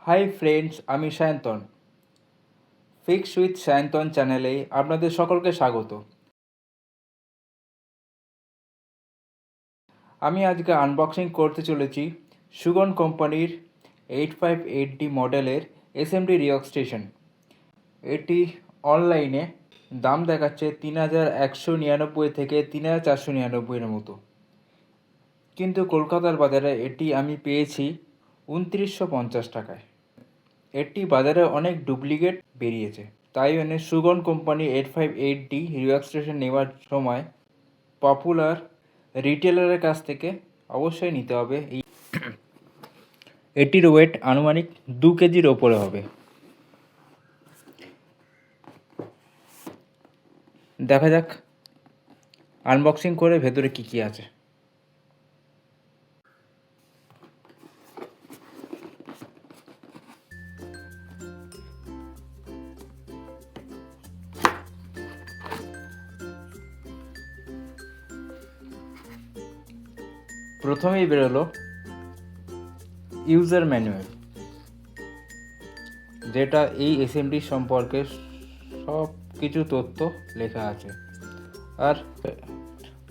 Hi friends, আমি Sayantan. Fix with Sayantan চ্যানেলে আপনাদের সকলকে স্বাগত। আমি আজকে আনবক্সিং করতে চলেছি সুগন কোম্পানির 858D মডেলের এসএমডি রিওয়ার্ক স্টেশন। এটি অনলাইনে দাম দেখাচ্ছে 3199 থেকে 3499 মতো, কিন্তু কলকাতার বাজারে এটি আমি পেয়েছি 2950 টাকায়। এটি বাজারে অনেক ডুপ্লিকেট বেরিয়েছে, তাই জন্য সুগন কোম্পানি 858D রিওয়ার্ক স্টেশন নেওয়ার সময় পপুলার রিটেলারের কাছ থেকে অবশ্যই নিতে হবে। এটির ওয়েট আনুমানিক 2 কেজির ওপরে হবে। দেখা যাক আনবক্সিং করে ভেতরে কি কি আছে। প্রথমেই বেরোলো ইউজার ম্যানুয়াল, যেটা এই এসএমডি সম্পর্কে সব কিছু তথ্য লেখা আছে। আর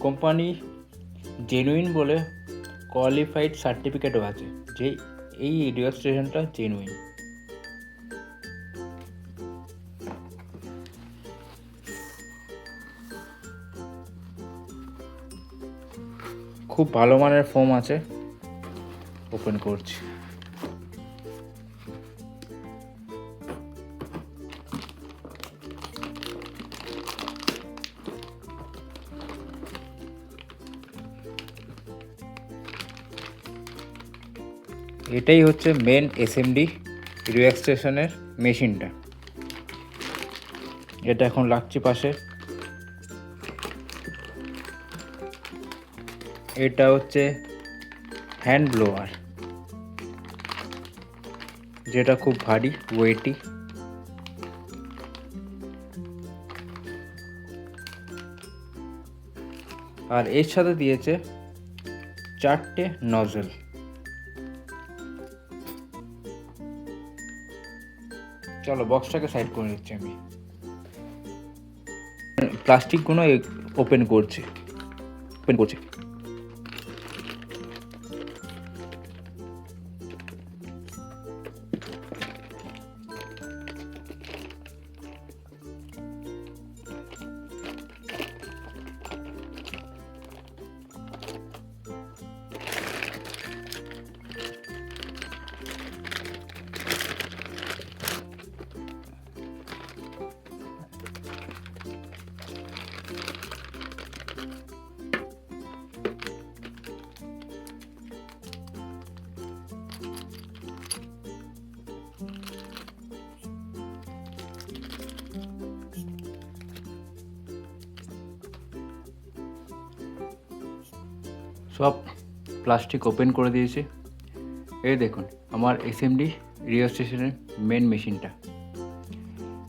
কোম্পানি জেনুইন বলে কোয়ালিফাইড সার্টিফিকেটও আছে যে এই রিওয়ার্ক স্টেশনটা জেনুইন। খুব ভালো মানের ফোম আছে। ওপেন করছি। এটাই হচ্ছে মেন এসএমডি রিওয়ার্ক স্টেশনের মেশিনটা। এটা এখন লাগছে পাশে। এটা হচ্ছে হ্যান্ড ব্লোয়ার, যেটা খুব ভারী ওয়েটি। আর এর সাথে দিয়েছে 4টে নজল। চলো বক্সটাকে সাইড করে নিচ্ছি আমি। প্লাস্টিকগুলো ওপেন করছি। সব প্লাস্টিক ওপেন করে দিয়েছি। এই দেখুন আমার এসএমডি রিওয়ার্ক স্টেশনের মেন মেশিনটা।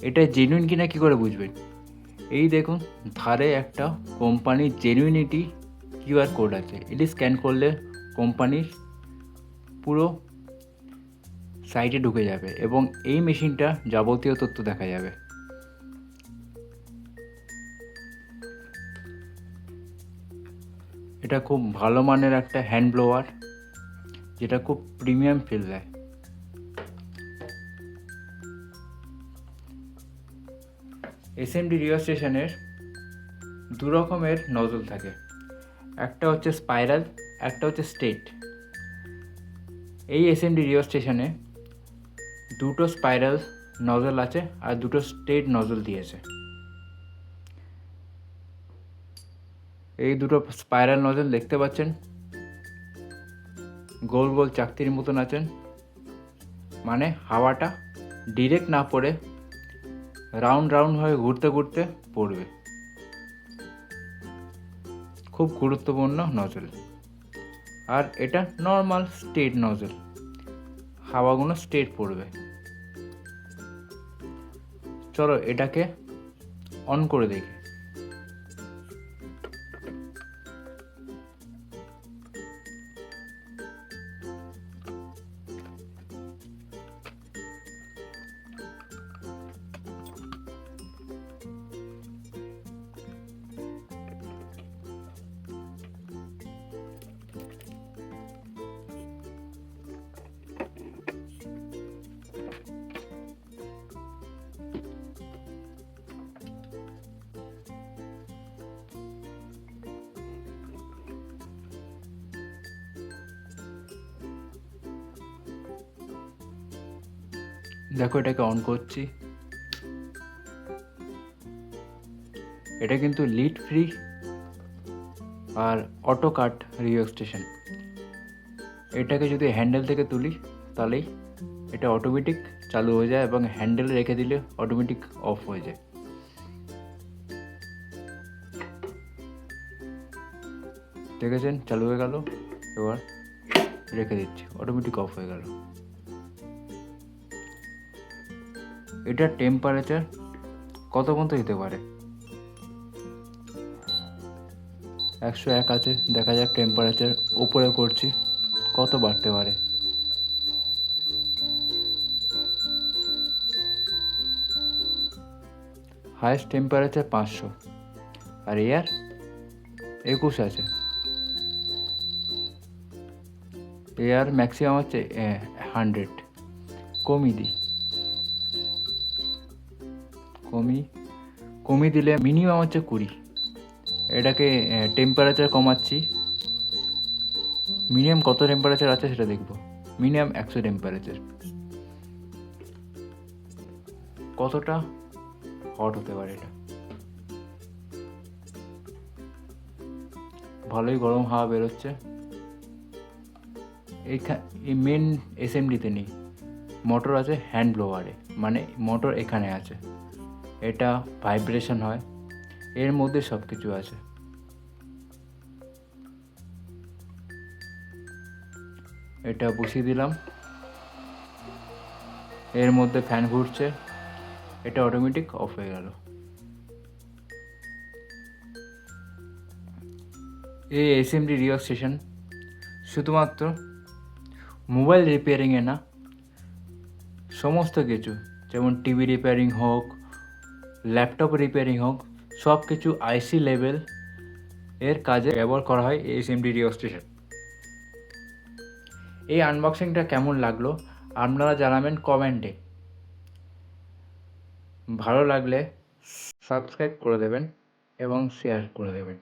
এটা জেনুইন কিনা কী করে বুঝবেন? এই দেখুন ধারে একটা কোম্পানির জেনুইনিটি কিউআর কোড আছে। এটি স্ক্যান করলে কোম্পানির পুরো সাইটে ঢুকে যাবে এবং এই মেশিনটা যাবতীয় তথ্য দেখা যাবে। এটা খুব ভালো মানের একটা হ্যান্ড ব্লোয়ার, যেটা খুব প্রিমিয়াম ফিল দেয়। এসএমডি রিওয়ার্ক স্টেশনের দু রকমের নজল থাকে, একটা হচ্ছে স্পাইরাল, একটা হচ্ছে স্ট্রেট। এই এসএমডি রিওয়ার্ক স্টেশনে দুটো স্পাইরাল নজল আছে আর দুটো স্ট্রেট নজল দিয়েছে। এই দুটো স্পাইরাল নজল দেখতে পাচ্ছেন, গোল গোল চাকতির মতন আছেন, মানে হাওয়াটা ডিরেক্ট না পড়ে রাউন্ড রাউন্ড হয়ে ঘুরতে ঘুরতে পড়বে। খুব গুরুত্বপূর্ণ নজল। আর এটা নর্মাল স্ট্রেট নজল, হাওয়াগুলো স্ট্রেট পড়বে। চলো এটাকে অন করে দেখি। দেখো এটাকে অন করছি। এটা কিন্তু লিড ফ্রি আর অটো কাট রিও স্টেশন। এটাকে যদি হ্যান্ডেল থেকে তুলি তাহলেই এটা অটোমেটিক চালু হয়ে যায় এবং হ্যান্ডেল রেখে দিলে অটোমেটিক অফ হয়ে যায়। দেখেছেন চালু হয়ে গেল, এবার রেখে দিচ্ছি, অটোমেটিক অফ হয়ে গেল। এটার টেম্পারেচার কত পর্যন্ত দিতে পারে? 101 আছে, দেখা যাক টেম্পারেচার উপরে করছি কত বাড়তে পারে। হাইয়েস্ট টেম্পারেচার 500 আর এয়ার 21 আছে। এয়ার ম্যাক্সিমাম হচ্ছে 100। কমিয়ে দিই, কমিয়ে দিলে মিনিমাম হচ্ছে 20। এটাকে টেম্পারেচার কমাচ্ছি, মিনিমাম কত টেম্পারেচার আছে সেটা দেখব। Minimum 100 temperature. কতটা হট হতে পারে এটা? ভালোই গরম হাওয়া বেরোচ্ছে। এই মেন এসএমডিতে নেই, মোটর আছে হ্যান্ড ব্লোয়ারে, মানে মোটর এখানে আছে, এটা ভাইব্রেশন হয়, এর মধ্যে সব কিছু আছে। এটা বসিয়ে দিলাম, এর মধ্যে ফ্যান ঘুরছে, এটা অটোমেটিক অফ হয়ে গেল। এই এসএমডি রিও স্টেশন শুধুমাত্র মোবাইল রিপেয়ারিংয়ে না, সমস্ত কিছু, যেমন টিভি রিপেয়ারিং হোক, ল্যাপটপ রিপেয়ারিং হোক, সব কিছু আইসি লেভেল এর কাজে ব্যবহার করা হয় এই এসএমডি রিও স্টেশন। এই আনবক্সিংটা কেমন লাগলো আপনারা জানাবেন কমেন্টে। ভালো লাগলে সাবস্ক্রাইব করে দেবেন এবং শেয়ার করে দেবেন।